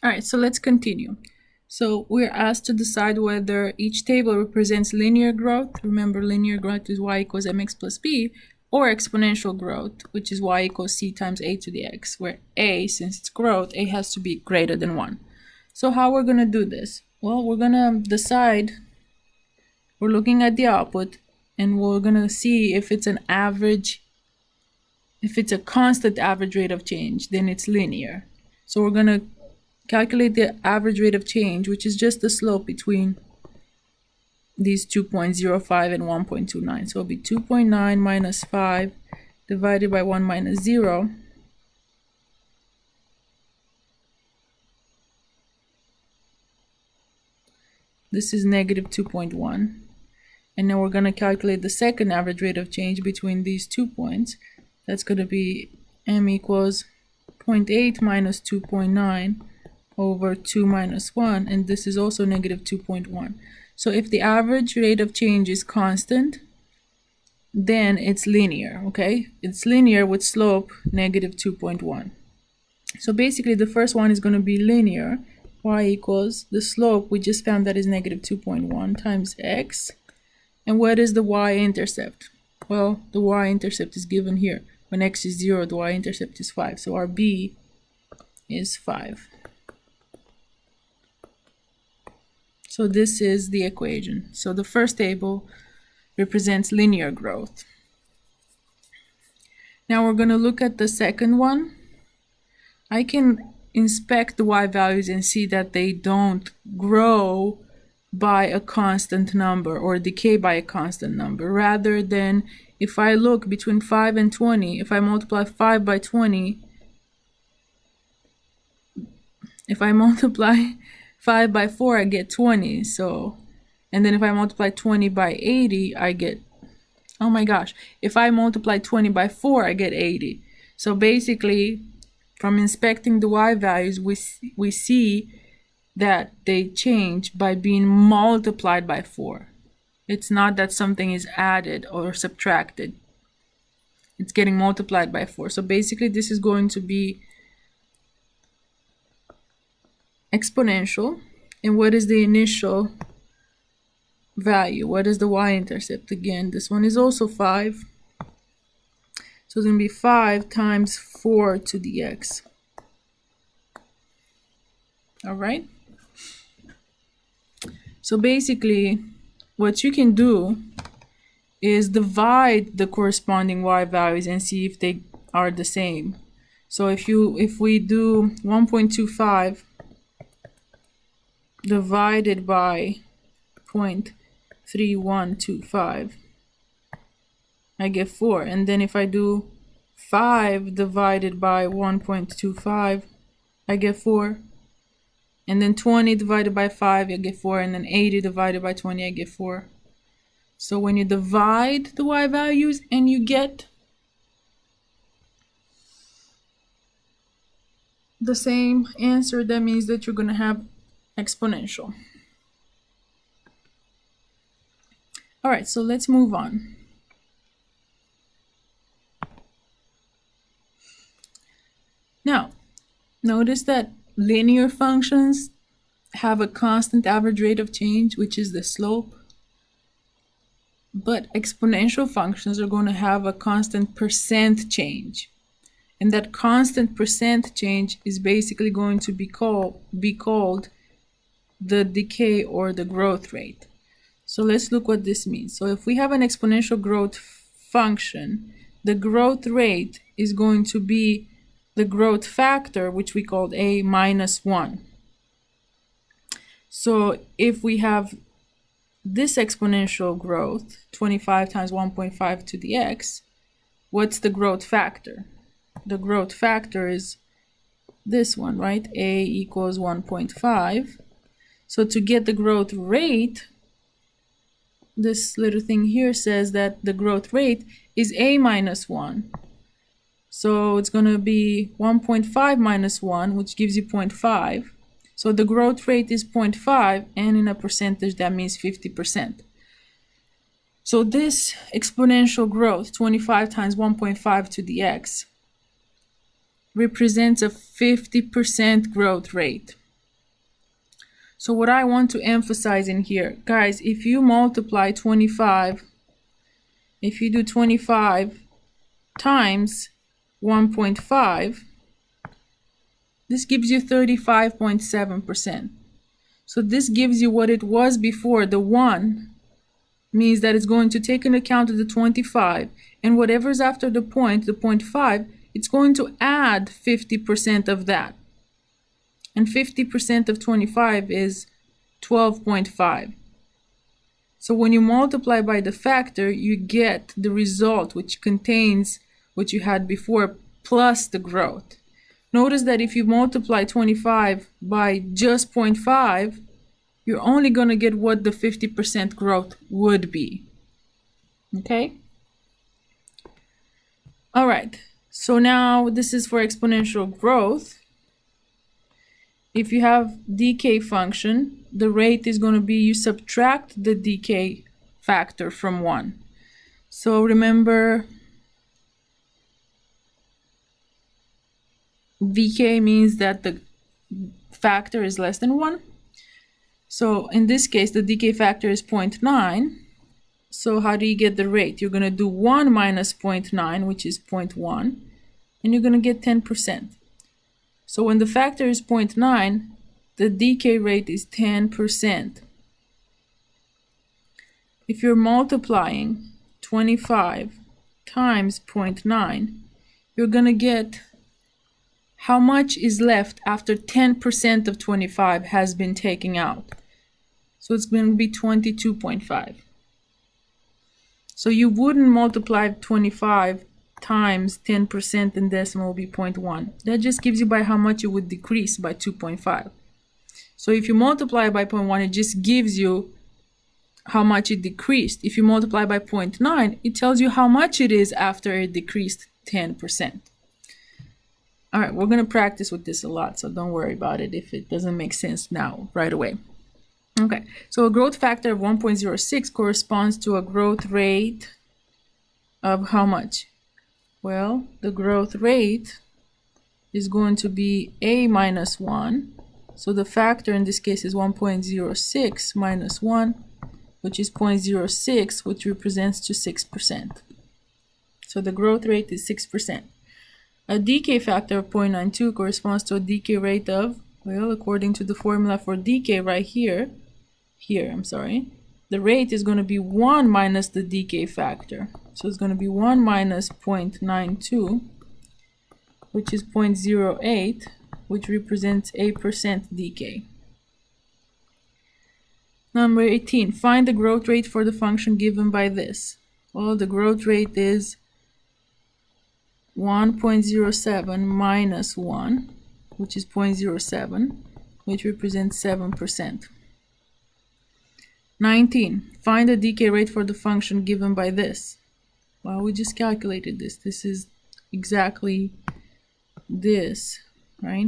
All right, so let's continue. So we're asked to decide whether each table represents linear growth. Remember, linear growth is y equals mx plus b, or exponential growth, which is y equals c times a to the x, where a, since it's growth, a has to be greater than 1. So how we're going to do this? Well, we're going to decide, we're looking at the output, and we're going to see if it's an average, if it's a constant average rate of change, then it's linear. So we're going to calculate the average rate of change, which is just the slope between these 2.05 and 1.29. So it'll be 2.9 minus 5 divided by 1 minus 0. This is negative 2.1. And now we're going to calculate the second average rate of change between these 2 points. That's going to be m equals 0.8 minus 2.9 over 2 minus 1, and this is also negative 2.1. So if the average rate of change is constant, then it's linear, okay? It's linear with slope negative 2.1. So basically the first one is going to be linear. Y equals the slope we just found, that is negative 2.1 times x. And what is the y-intercept? Well, the y-intercept is given here. When x is 0, the y-intercept is 5. So our b is 5. So this is the equation. So the first table represents linear growth. Now we're going to look at the second one. I can inspect the y values and see that they don't grow by a constant number or decay by a constant number. Rather than, if I look between 5 and 20, if I multiply 5 by 20, if I multiply 5 by 4, I get 20. So, and then if I multiply 20 by 80, I get, oh my gosh, if I multiply 20 by 4, I get 80. So basically, from inspecting the y values, we see that they change by being multiplied by 4. It's not that something is added or subtracted. It's getting multiplied by 4. So basically, this is going to be exponential. And what is the initial value? What is the y-intercept? Again, this one is also 5. So it's going to be 5 times 4 to the x. All right? So basically, what you can do is divide the corresponding y values and see if they are the same. So if we do 1.25 divided by 0.3125, I get 4. And then if I do 5 divided by 1.25, I get 4. And then 20 divided by 5, I get 4. And then 80 divided by 20, I get 4. So when you divide the y values and you get the same answer, that means that you're going to have exponential. All right, so let's move on. Now, notice that linear functions have a constant average rate of change, which is the slope. But exponential functions are going to have a constant percent change. And that constant percent change is basically going to be called the decay or the growth rate. So let's look what this means. So if we have an exponential growth function, the growth rate is going to be the growth factor, which we called a minus 1. So if we have this exponential growth, 25 times 1.5 to the x, what's the growth factor? The growth factor is this one, right? A equals 1.5. So to get the growth rate, this little thing here says that the growth rate is a minus 1. So it's going to be 1.5 minus 1, which gives you 0.5. So the growth rate is 0.5, and in a percentage, that means 50%. So this exponential growth, 25 times 1.5 to the x, represents a 50% growth rate. So what I want to emphasize in here, guys, if you multiply 25, if you do 25 times 1.5, this gives you 35.7%. So this gives you what it was before. The 1 means that it's going to take into account of the 25, and whatever's after the point, the 0.5, it's going to add 50% of that. And 50% of 25 is 12.5. So when you multiply by the factor, you get the result, which contains what you had before plus the growth. Notice that if you multiply 25 by just 0.5, you're only going to get what the 50% growth would be. Okay? All right. So now this is for exponential growth. If you have decay function, the rate is going to be you subtract the decay factor from 1. So remember, decay means that the factor is less than 1. So in this case, the decay factor is 0.9. So how do you get the rate? You're going to do 1 minus 0.9, which is 0.1, and you're going to get 10%. So when the factor is 0.9, the decay rate is 10%. If you're multiplying 25 times 0.9, you're going to get how much is left after 10% of 25 has been taken out. So it's going to be 22.5. So you wouldn't multiply 25 times 10% and decimal will be 0.1. That just gives you by how much it would decrease by 2.5. So if you multiply by 0.1, it just gives you how much it decreased. If you multiply by 0.9, it tells you how much it is after it decreased 10%. All right, we're going to practice with this a lot, so don't worry about it if it doesn't make sense now, right away. Okay, so a growth factor of 1.06 corresponds to a growth rate of how much? Well, the growth rate is going to be a minus 1. So the factor in this case is 1.06 minus 1, which is 0.06, which represents to 6%. So the growth rate is 6%. A decay factor of 0.92 corresponds to a decay rate of, well, according to the formula for decay right here, the rate is going to be 1 minus the decay factor. So it's going to be 1 minus 0.92, which is 0.08, which represents 8% decay. Number 18, find the growth rate for the function given by this. Well, the growth rate is 1.07 minus 1, which is 0.07, which represents 7%. 19. Find the decay rate for the function given by this. Well, we just calculated this. This is exactly this, right?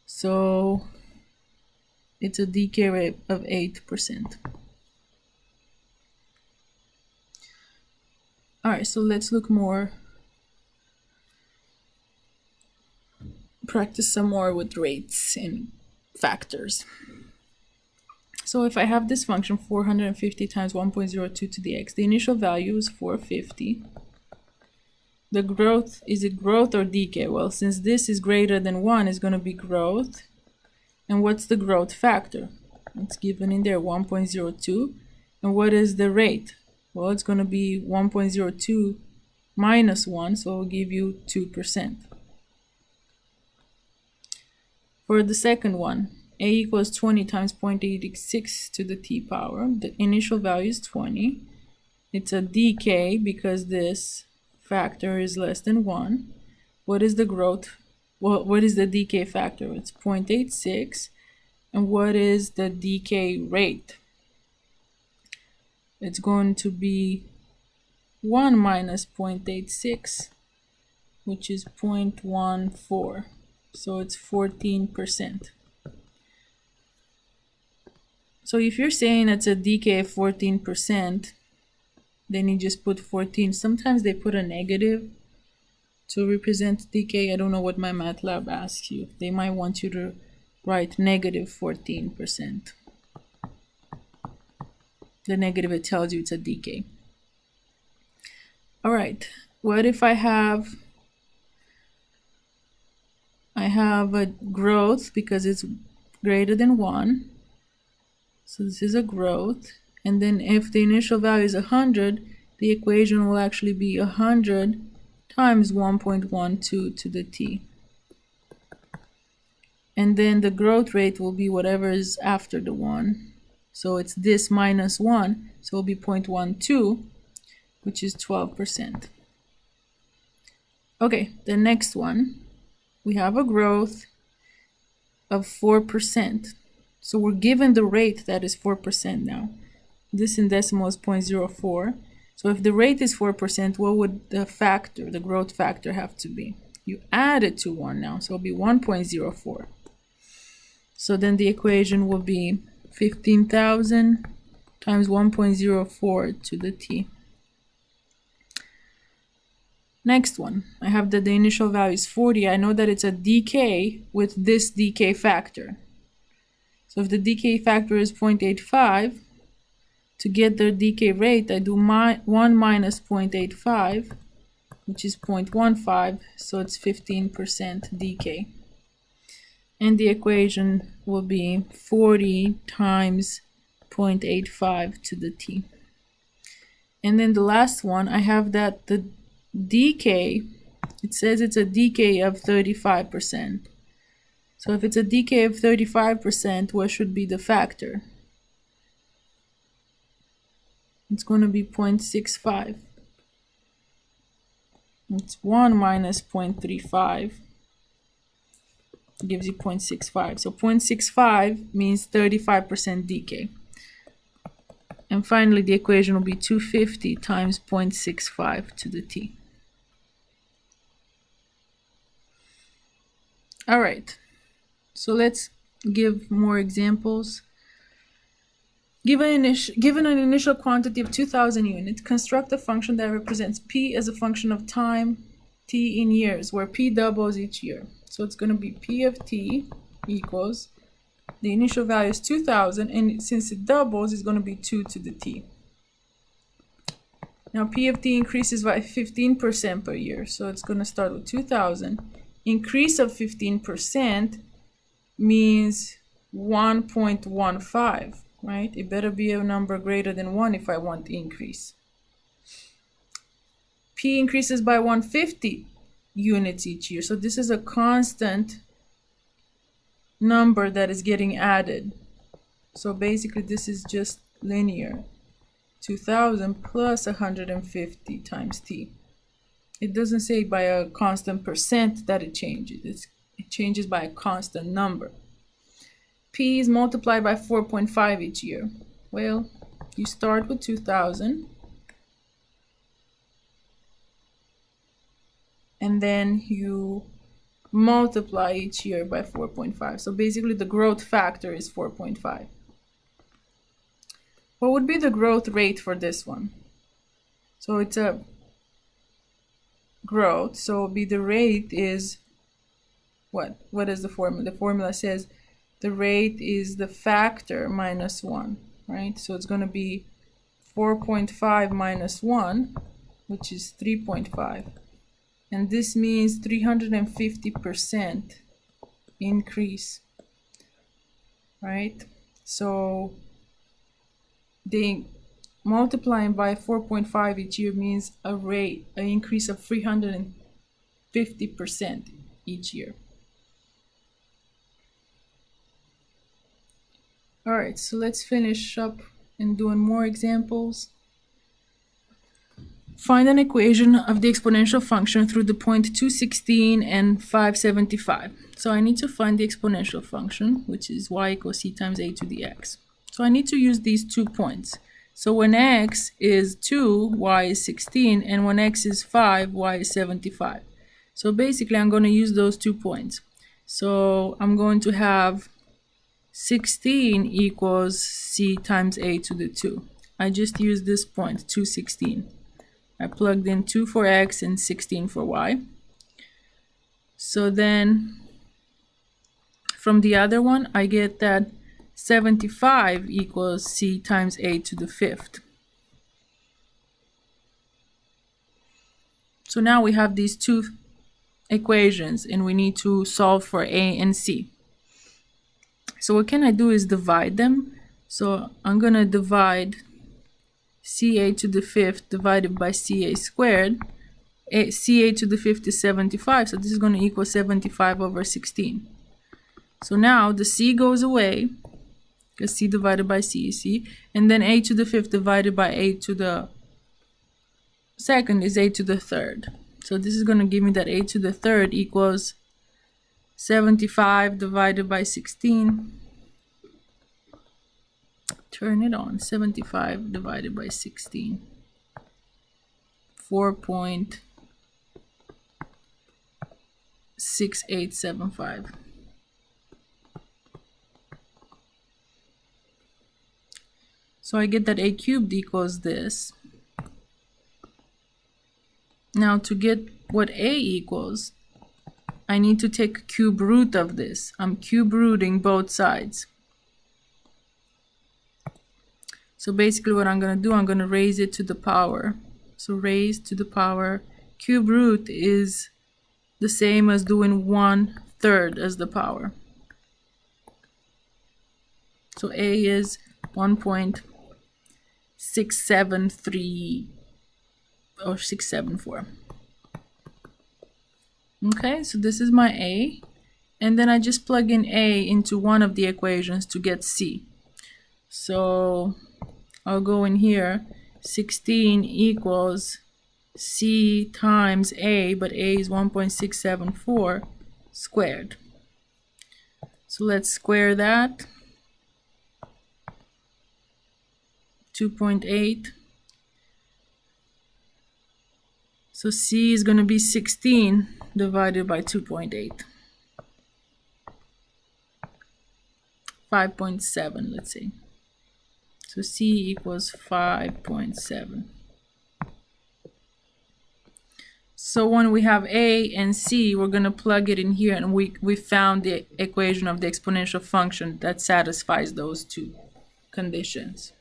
So it's a decay rate of 8%. All right, so let's look more, practice some more with rates and factors. So if I have this function 450 times 1.02 to the x, the initial value is 450. The growth, is it growth or decay? Well, since this is greater than 1, it's going to be growth. And what's the growth factor? It's given in there, 1.02. And what is the rate? Well, it's going to be 1.02 minus 1, so it'll give you 2%. For the second one, a equals 20 times 0.86 to the t power. The initial value is 20. It's a decay because this factor is less than 1. What is the growth? Well, what is the decay factor? It's 0.86. And what is the decay rate? It's going to be 1 minus 0.86, which is 0.14. So it's 14%. So if you're saying it's a decay of 14%, then you just put 14. Sometimes they put a negative to represent decay. I don't know what my MATLAB asks you. They might want you to write negative 14%. The negative, it tells you it's a decay. All right, what if I have a growth because it's greater than 1. So this is a growth. And then if the initial value is 100, the equation will actually be 100 times 1.12 to the t. And then the growth rate will be whatever is after the 1. So it's this minus 1, so it'll be 0.12, which is 12%. Okay, the next one, we have a growth of 4%. So we're given the rate that is 4% now. This in decimal is 0.04. So if the rate is 4%, what would the factor, the growth factor, have to be? You add it to 1 now, so it'll be 1.04. So then the equation will be 15,000 times 1.04 to the t. Next one, I have that the initial value is 40. I know that it's a decay with this decay factor. So if the decay factor is 0.85, to get the decay rate, I do 1 minus 0.85, which is 0.15, so it's 15% decay. And the equation will be 40 times 0.85 to the t. And then the last one, I have that the decay, it says it's a decay of 35%. So if it's a decay of 35%, what should be the factor? It's going to be 0.65. It's 1 minus 0.35 gives you 0.65. So 0.65 means 35% decay. And finally, the equation will be 250 times 0.65 to the t. All right, so let's give more examples. Given an initial quantity of 2,000 units, construct a function that represents p as a function of time, t in years, where p doubles each year. So it's going to be p of t equals, the initial value is 2,000, and since it doubles, it's going to be 2 to the t. Now p of t increases by 15% per year, so it's going to start with 2,000. Increase of 15% means 1.15, right? It better be a number greater than 1 if I want the increase. P increases by 150 units each year, so this is a constant number that is getting added. So basically this is just linear. 2,000 plus 150 times t. It doesn't say by a constant percent that it changes. It changes by a constant number. P is multiplied by 4.5 each year. Well, you start with 2,000. And then you multiply each year by 4.5. So basically the growth factor is 4.5. What would be the growth rate for this one? So it's a growth, so the rate is what is the formula? The formula says the rate is the factor minus 1, right? So it's going to be 4.5 minus 1, which is 3.5, and this means 350% increase, right? So the multiplying by 4.5 each year means an increase of 350% each year. All right, so let's finish up and doing more examples. Find an equation of the exponential function through the point 216 and 575. So I need to find the exponential function, which is y equals c times a to the x. So I need to use these 2 points. So when x is 2, y is 16, and when x is 5, y is 75. So basically, I'm going to use those 2 points. So I'm going to have 16 equals c times a to the 2. I just used this point, 216. I plugged in 2 for x and 16 for y. So then from the other one, I get that 75 equals c times a to the fifth. So now we have these two equations and we need to solve for a and c. So what can I do is divide them. So I'm going to divide ca to the fifth divided by ca squared. Ca to the fifth is 75, so this is going to equal 75 over 16. So now the c goes away, because c divided by c is c, and then a to the fifth divided by a to the second is a to the third. So this is going to give me that a to the third equals 75 divided by 16. Turn it on. 75 divided by 16. 4.6875. So I get that a cubed equals this. Now to get what a equals, I need to take cube root of this. I'm cube rooting both sides. So basically what I'm going to do, I'm going to raise it to the power. So raise to the power. Cube root is the same as doing 1/3 as the power. So a is 1.673 or 674. Okay, so this is my a, and then I just plug in a into one of the equations to get c. So I'll go in here, 16 equals c times a, but a is 1.674 squared. So let's square that. 2.8. So c is going to be 16 divided by 2.8. 5.7, let's say. So c equals 5.7. So when we have a and c, we're going to plug it in here, and we found the equation of the exponential function that satisfies those two conditions.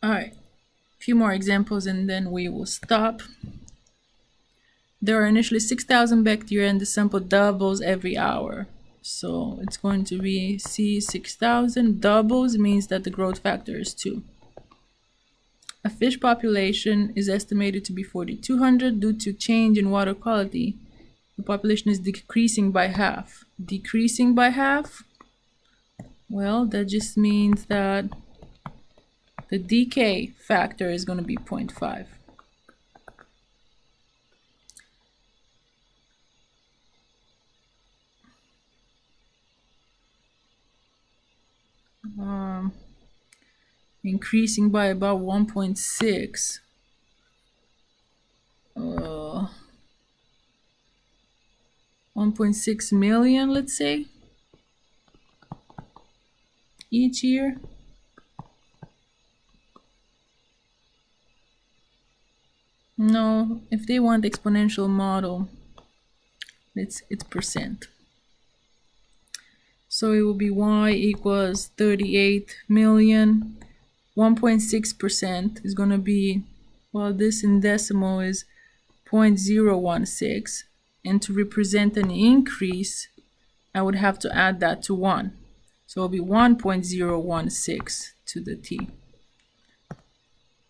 All right, a few more examples and then we will stop. There are initially 6,000 bacteria and the sample doubles every hour. So it's going to be C 6,000. Doubles means that the growth factor is 2. A fish population is estimated to be 4,200 due to change in water quality. The population is decreasing by half. Decreasing by half? Well, that just means that the decay factor is going to be 0.5. Increasing by about 1.6. 1.6 million, let's say, each year. No, if they want exponential model, it's percent. So it will be y equals 38 million. 1.6% is going to be, well, this in decimal is 0.016. And to represent an increase, I would have to add that to 1. So it will be 1.016 to the t.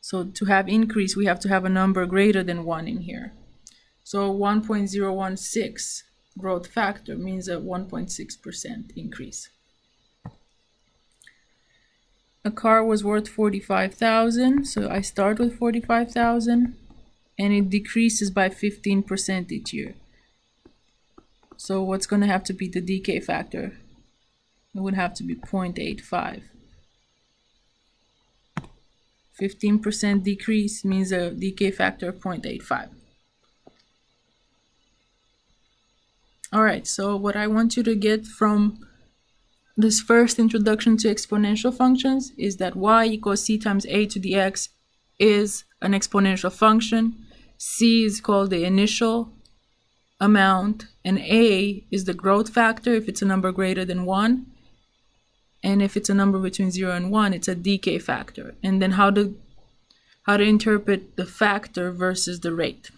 So to have increase, we have to have a number greater than 1 in here. So 1.016 growth factor means a 1.6% increase. A car was worth 45,000, so I start with 45,000, and it decreases by 15% each year. So what's going to have to be the decay factor? It would have to be 0.85. 15% decrease means a decay factor of 0.85. All right, so what I want you to get from this first introduction to exponential functions is that y equals c times a to the x is an exponential function. C is called the initial amount, and A is the growth factor if it's a number greater than 1. And if it's a number between 0 and 1, it's a decay factor. And then how to interpret the factor versus the rate.